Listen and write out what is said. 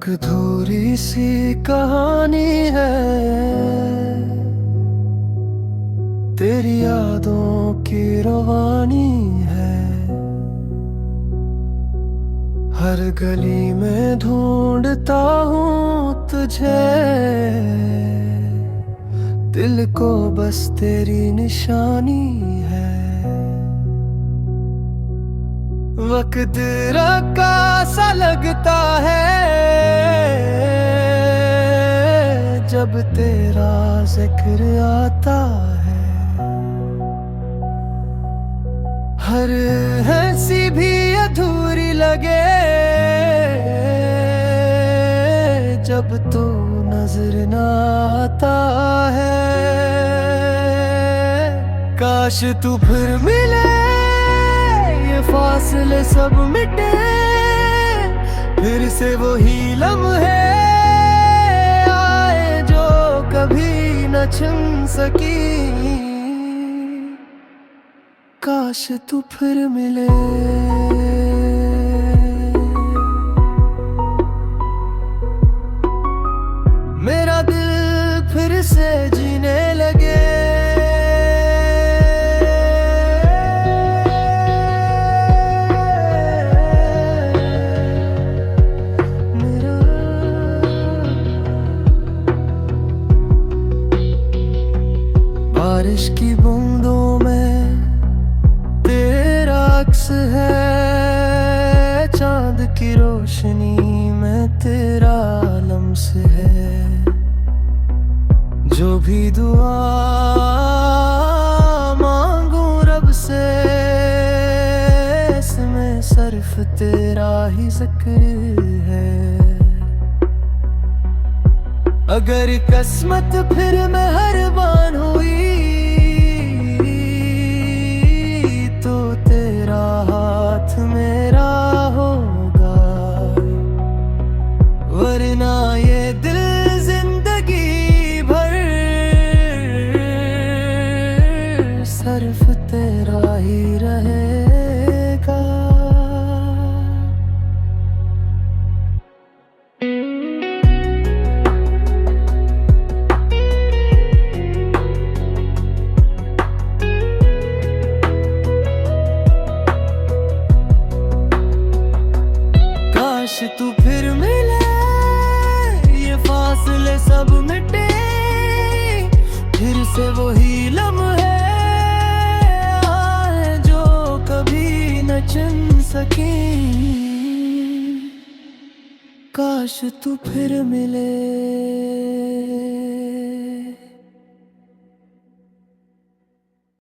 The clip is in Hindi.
अधूरी सी कहानी है तेरी यादों की रवानी है। हर गली में ढूंढता हूँ तुझे, दिल को बस तेरी निशानी है। वक्त रखा सा लगता है जब तेरा जिक्र आता है। हर हंसी भी अधूरी लगे जब तू नजर न आता है। काश तू फिर मिले, ये फासले सब मिटे, फिर से वही लम्हे आए जो कभी न छिन सकी। काश तू फिर मिले। मेरा दिल फिर से जीने लगे, बारिश की बूंदों में तेरा अक्स है, चांद की रोशनी में तेरा लम्स है। जो भी दुआ मांगू रब से, इसमें सिर्फ तेरा ही जिक्र है। अगर किस्मत फिर मेहरबान हुई तो तेरा हाथ मेरा होगा, वरना ये दिल जिंदगी भर सिर्फ तेरा ही रहेगा। काश तू फिर मिले, ये फासले सब मिटे, फिर से वही लम्हे आए जो कभी न चिन सके। काश तू फिर मिले।